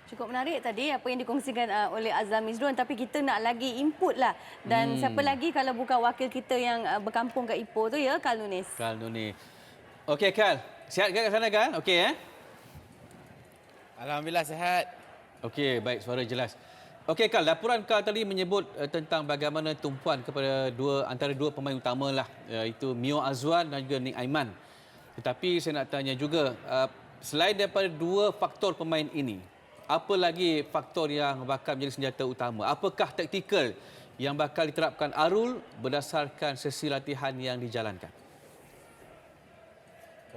Cukup menarik tadi apa yang dikongsikan oleh Azam Izzuan, tapi kita nak lagi input lah. Dan siapa lagi kalau bukan wakil kita yang berkampung kat Ipoh tu ya, Kal Nunis. Kal Nunis. Okey Kal, sihat ke kat sana Kal? Okey Alhamdulillah sihat. Okey, baik, suara jelas. Okey Kal, laporan Kal tadi menyebut tentang bagaimana tumpuan kepada antara dua pemain utama lah, iaitu Mio Azwan dan juga Nik Aiman. Tetapi saya nak tanya juga, selain daripada dua faktor pemain ini, apa lagi faktor yang bakal menjadi senjata utama? Apakah taktikal yang bakal diterapkan Arul berdasarkan sesi latihan yang dijalankan?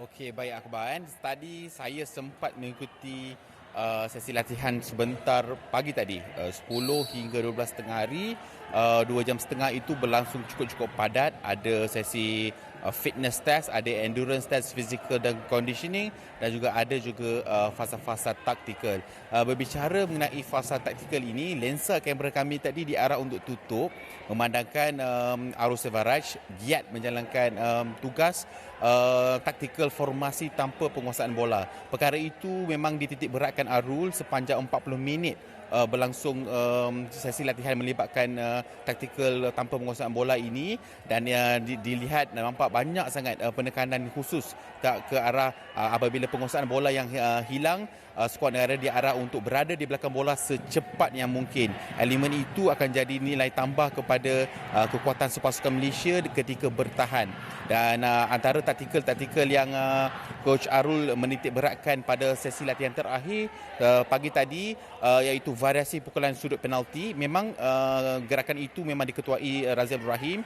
Okey, baik Akbar. Tadi saya sempat mengikuti sesi latihan sebentar pagi tadi. 10 hingga 12 tengah hari. 2 jam setengah itu berlangsung cukup-cukup padat. Ada sesi fitness test, ada endurance test, physical dan conditioning, dan juga ada fasa-fasa taktikal. Berbicara mengenai fasa taktikal ini, lensa kamera kami tadi diarah untuk tutup, memandangkan Arul Sevaraj giat menjalankan tugas taktikal formasi tanpa penguasaan bola. Perkara itu memang dititik beratkan Arul sepanjang 40 minit berlangsung sesi latihan melibatkan taktikal tanpa penguasaan bola ini, dan dilihat nampak banyak sangat penekanan khusus ke arah apabila penguasaan bola yang hilang, skuad negara diarah untuk berada di belakang bola secepat yang mungkin. Elemen itu akan jadi nilai tambah kepada kekuatan pasukan Malaysia ketika bertahan. Dan antara taktikal yang Coach Arul menitik beratkan pada sesi latihan terakhir pagi tadi iaitu variasi pukulan sudut penalti. Memang gerakan itu memang diketuai Razif Ibrahim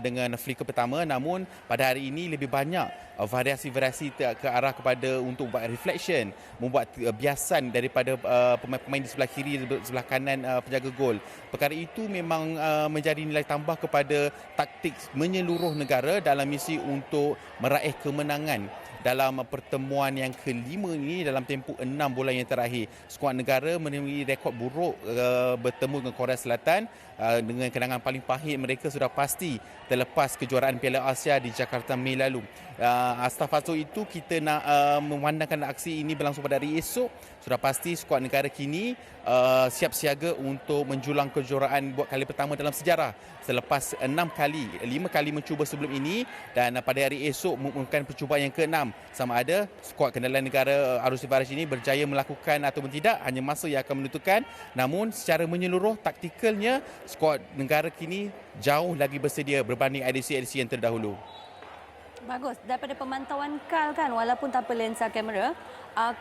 dengan flicker pertama, namun pada hari ini lebih banyak variasi-variasi ke arah kepada untuk buat reflection, membuat biasan daripada pemain-pemain di sebelah kiri, sebelah kanan penjaga gol. Perkara itu memang menjadi nilai tambah kepada taktik menyeluruh negara dalam misi untuk meraih kemenangan dalam pertemuan yang kelima ini dalam tempoh 6 bulan yang terakhir. Skuad negara menemui rekod buruk bertemu dengan Korea Selatan dengan kenangan paling pahit mereka sudah pasti terlepas kejuaraan Piala Asia di Jakarta Mei lalu. Atas itu kita nak memandangkan aksi ini berlangsung pada hari esok. Sudah pasti skuad negara kini siap siaga untuk menjulang kejuaraan buat kali pertama dalam sejarah selepas 5 kali mencuba sebelum ini, dan pada hari esok merupakan percubaan yang ke-6. Sama ada skuad kendalan negara Arul Sevaraj ini berjaya melakukan ataupun tidak, hanya masa yang akan menentukan. Namun secara menyeluruh taktikalnya skuad negara kini jauh lagi bersedia berbanding edisi-edisi yang terdahulu. Bagus. Daripada pemantauan Kal kan, walaupun tanpa lensa kamera,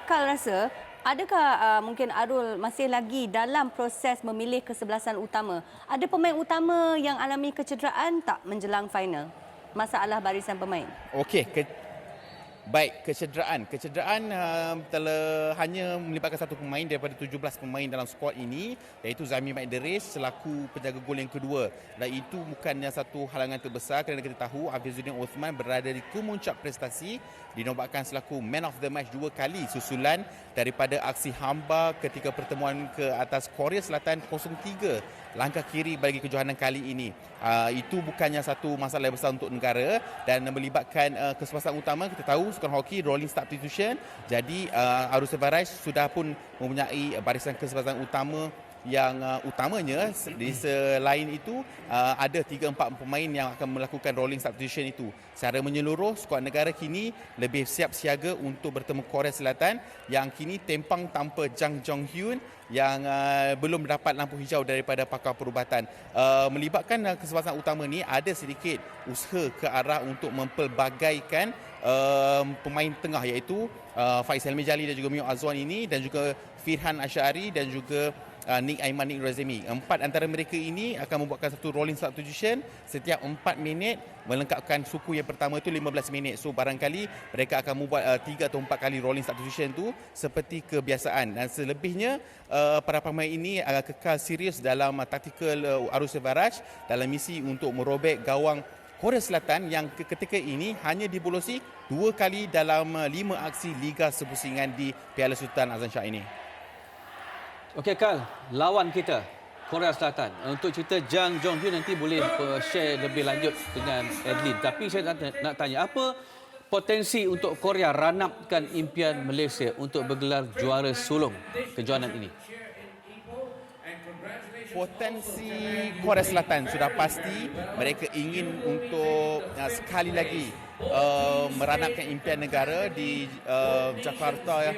Kal rasa adakah mungkin Arul masih lagi dalam proses memilih kesebelasan utama? Ada pemain utama yang alami kecederaan tak menjelang final? Masalah barisan pemain. Okey, baik, kecederaan telah hanya melibatkan satu pemain daripada 17 pemain dalam skuad ini, iaitu Zami Maidris selaku penjaga gol yang kedua. Dan itu bukannya satu halangan terbesar kerana kita tahu Hafizuddin Osman berada di kemuncak prestasi, dinobatkan selaku man of the match 2 kali susulan daripada aksi hamba ketika pertemuan ke atas Korea Selatan 0-3 langkah kiri bagi kejohanan kali ini. Itu bukannya satu masalah besar untuk negara dan melibatkan kesempatan utama. Kita tahu sukan hoki rolling substitution. Jadi Arul Sevaraj sudah pun mempunyai barisan kesempatan utama yang utamanya di selain itu ada 3-4 pemain yang akan melakukan rolling substitution itu. Secara menyeluruh skuad negara kini lebih siap siaga untuk bertemu Korea Selatan yang kini tempang tanpa Jang Jong-hyun yang belum mendapat lampu hijau daripada pakar perubatan. Melibatkan kesempatan utama ni ada sedikit usaha ke arah untuk mempelbagaikan pemain tengah iaitu Faiz Helmi Jali dan juga Mio Azwan ini, dan juga Firhan Asyari dan juga Nik Aiman, Nik Razimi. 4 antara mereka ini akan membuatkan satu rolling substitution setiap 4 minit, melengkapkan suku yang pertama itu 15 minit. So barangkali mereka akan membuat 3 atau 4 kali rolling substitution itu seperti kebiasaan. Dan selebihnya para pemain ini akan kekal serius dalam taktikal Arul Sevaraj dalam misi untuk merobek gawang Korea Selatan yang ketika ini hanya dibolosi 2 kali dalam 5 aksi Liga Sepusingan di Piala Sultan Azlan Shah ini. Okey Kal, lawan kita Korea Selatan. Untuk cerita Jang Jong-hyun nanti boleh share lebih lanjut dengan Edlin. Tapi saya nak tanya, apa potensi untuk Korea ranapkan impian Malaysia untuk bergelar juara sulung kejohanan ini? Potensi Korea Selatan sudah pasti mereka ingin untuk sekali lagi meranapkan impian negara di Jakarta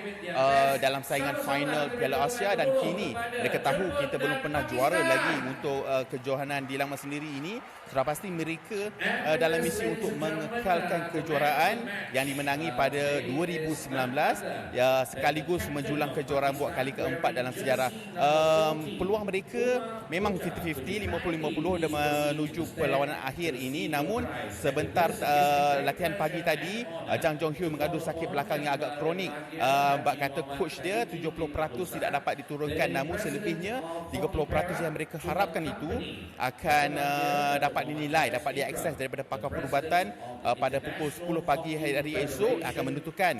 dalam saingan final Piala Asia, dan kini mereka tahu kita belum pernah juara lagi untuk kejohanan di Langmas sendiri ini. Sudah pasti mereka dalam misi untuk mengekalkan kejuaraan yang dimenangi pada 2019 ya, sekaligus menjulang kejuaraan buat kali keempat dalam sejarah. Peluang mereka memang 50-50, 50-50 dan menuju perlawanan akhir ini. Namun sebentar latihan pagi tadi, Jang Jong-hyun mengadu sakit belakang yang agak kronik. Kata coach dia 70% tidak dapat diturunkan, namun selebihnya 30% yang mereka harapkan itu akan dapat dinilai, dapat diakses daripada pakar perubatan pada pukul 10 pagi hari esok, akan menentukan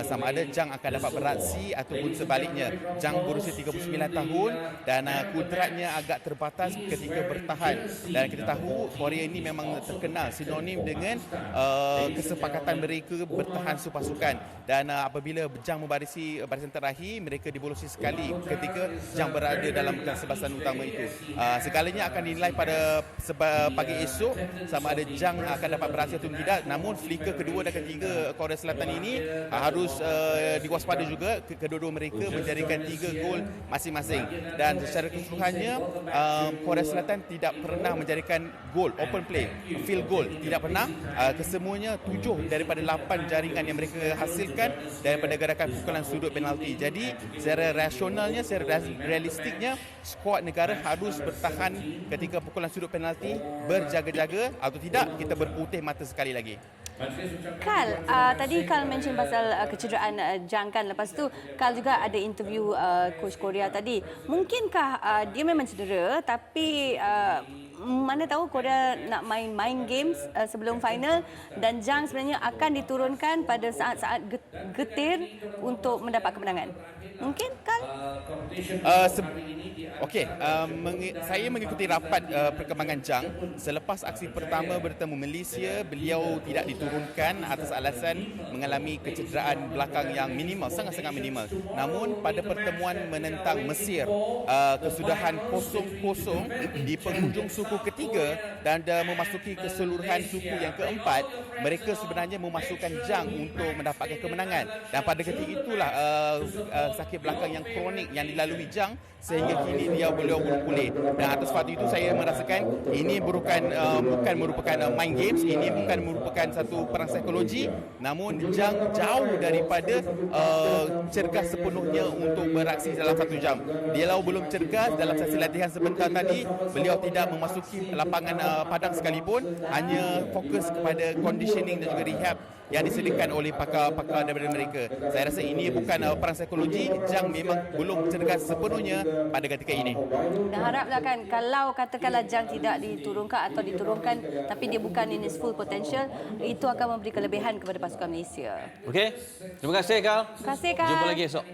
sama ada Jang akan dapat beraksi ataupun sebaliknya. Jang berusia 39 tahun dan kudratnya agak terbatas ketika bertahan, dan kita tahu Korea ini memang terkenal sinonim dengan kesepakatan mereka bertahan sepasukan, dan apabila Jang membarisi barisan terakhir, mereka dibolosi sekali ketika Jang berada dalam kesebelasan utama itu. Segalanya akan dinilai pada pagi esok sama ada Jang akan dapat beraksi atau tidak. Namun flicker kedua dan ketiga Korea Selatan ini harus diwaspada juga. Kedua-dua mereka menjadikan 3 gol masing-masing, dan secara keseluruhannya Korea Selatan tidak pernah menjadikan gol open play, field goal, tidak pernah. Kesemuanya 7 daripada 8 jaringan yang mereka hasilkan daripada gerakan pukulan sudut penalti. Jadi secara rasionalnya, secara realistiknya, skuad negara harus bertahan ketika pukulan sudut penalti, berjaga-jaga, atau tidak kita berputih mata sekali lagi. Kal, tadi Kal mention pasal kecederaan Jang kan. Lepas tu Kal juga ada interview coach Korea tadi. Mungkinkah dia memang cedera, tapi mana tahu Korea nak main games sebelum final, dan Jang sebenarnya akan diturunkan pada saat-saat getir untuk mendapat kemenangan. Mungkin Kal? Saya mengikuti rapat perkembangan Jang. Selepas aksi pertama bertemu Malaysia, beliau tidak diturunkan atas alasan mengalami kecederaan belakang yang minimal, sangat-sangat minimal. Namun pada pertemuan menentang Mesir, kesudahan 0-0 di penghujung suku ketiga dan memasuki keseluruhan suku yang keempat, mereka sebenarnya memasukkan Jang untuk mendapatkan kemenangan. Dan pada ketika itulah sakit belakang yang kronik yang dilalui Jang sehingga kini dia belum pulih. Dan atas sebab itu saya merasakan ini bukan merupakan main games, ini bukan merupakan satu perang psikologi, namun Jang jauh daripada cergas sepenuhnya untuk beraksi dalam 1 jam. Dia belum cergas dalam sesi latihan sebentar tadi, beliau tidak memasuki lapangan padang sekalipun, hanya fokus kepada conditioning dan juga rehab yang disediakan oleh pakar-pakar daripada mereka. Saya rasa ini bukan perang psikologi. Jang memang belum cergas sepenuhnya pada ketika ini. Dan haraplah kan, kalau katakanlah Jang tidak diturunkan atau diturunkan tapi dia bukan in his full potential, itu akan memberi kelebihan kepada pasukan Malaysia. Okey. Terima kasih Kal. Terima kasih Kal. Jumpa lagi esok.